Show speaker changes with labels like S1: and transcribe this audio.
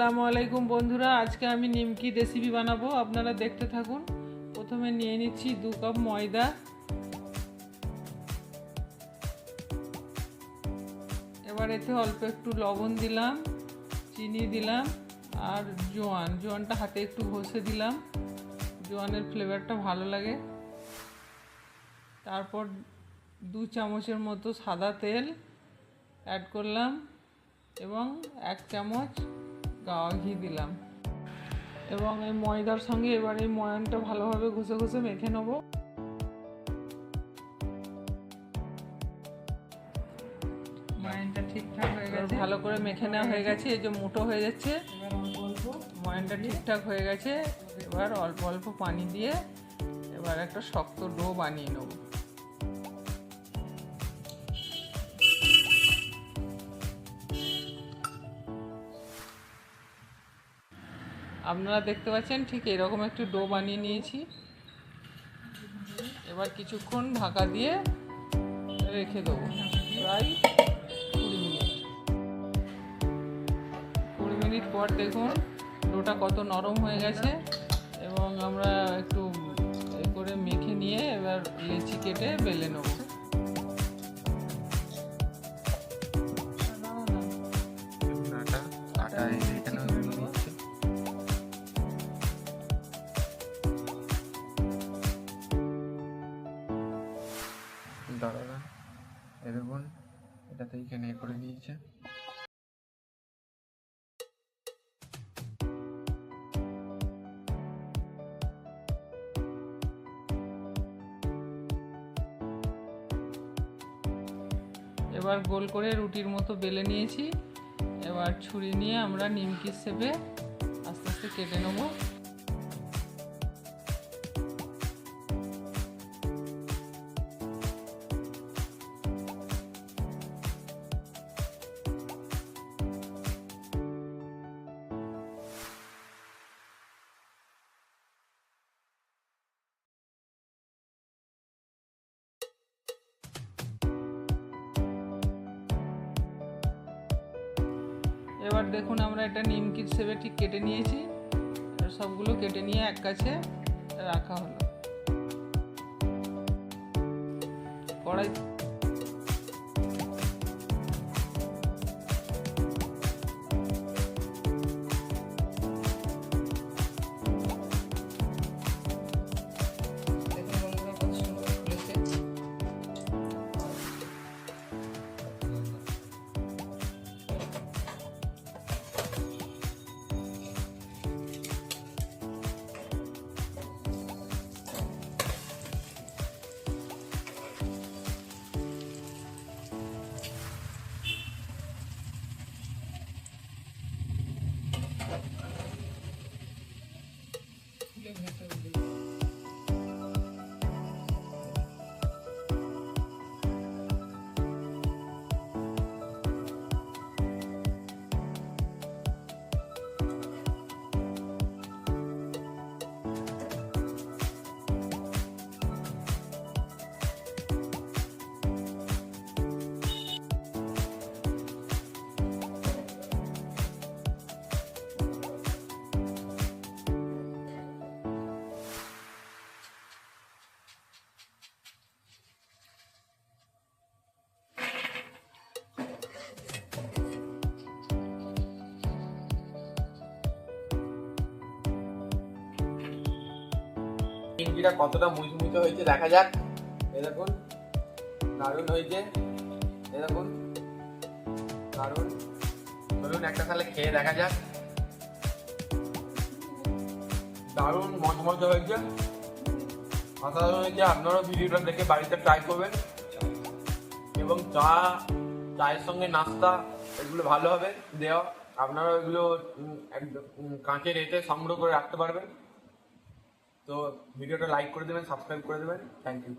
S1: আসসালামু আলাইকুম বন্ধুরা, আজকে আমি নিমকি রেসিপি বানাবো, আপনারা দেখতে থাকুন। প্রথমে নিয়ে নিচ্ছি 2 কাপ ময়দা, এবার এতে অল্প একটু লবণ দিলাম, চিনি দিলাম আর জোয়ানটা হাতে একটু ঘষে দিলাম, জোয়ানের ফ্লেভারটা ভালো লাগে। তারপর 2 চামচের মতো সাদা তেল অ্যাড করলাম এবং 1 চামচ গাওয়া ঘি দিলাম এবং এই ময়দার সঙ্গে এবার এই ময়ানটা ভালোভাবে ঘষে ঘষে মেখে নেব। ময়ানটা ঠিকঠাক হয়ে গেছে, ভালো করে মেখে নেওয়া হয়ে গেছে, এই যে মুঠো হয়ে যাচ্ছে। ময়ানটা ঠিকঠাক হয়ে গেছে, এবার অল্প অল্প পানি দিয়ে এবার একটা শক্ত ডো বানিয়ে নেব। আপনারা দেখতে পাচ্ছেন ঠিক এরকম একটু ডো বানিয়ে নিয়েছি। এবার কিছুক্ষণ ঢাকা দিয়ে রেখে দেবো, প্রায় 20 মিনিট পর দেখুন ডোটা কত নরম হয়ে গেছে এবং আমরা একটু করে মেখে নিয়ে এবার লেচি কেটে বেলে নেব।
S2: দাঁড়াবে দেখুন, এটাতে এখানে করে দিয়েছে।
S1: এবার গোল করে রুটির মতো বেলে নিয়েছি, এবার ছুরি নিয়ে আমরা নিমকির শেপে আস্তে আস্তে কেটে নেব। এবার দেখুন আমরা এটা নিমকির শেপে ঠিক কেটে নিয়েছি, সবগুলো কেটে নিয়ে এক কাছে রাখা হলো। কড়াই
S2: নিমকিটা কতটা মুচমুচে হয়েছে দেখা যাক। এই দেখুন দারুণ হয়েছে, এই দেখুন দারুণ। চলুন একটা তাহলে খেয়ে দেখা যাক। দারুণ মচমচে হয়েছে, অসাধারণ হয়েছে। আপনারাও ভিডিওটা দেখে বাড়িতে ট্রাই করবেন এবং চায়ের সঙ্গে নাস্তা এগুলো ভালো হবে দেওয়া। আপনারা এগুলো একদম কাঁচের এতে সংগ্রহ করে রাখতে পারবেন। তো ভিডিওটা লাইক করে দেবেন, সাবস্ক্রাইব করে দেবেন। Thank you.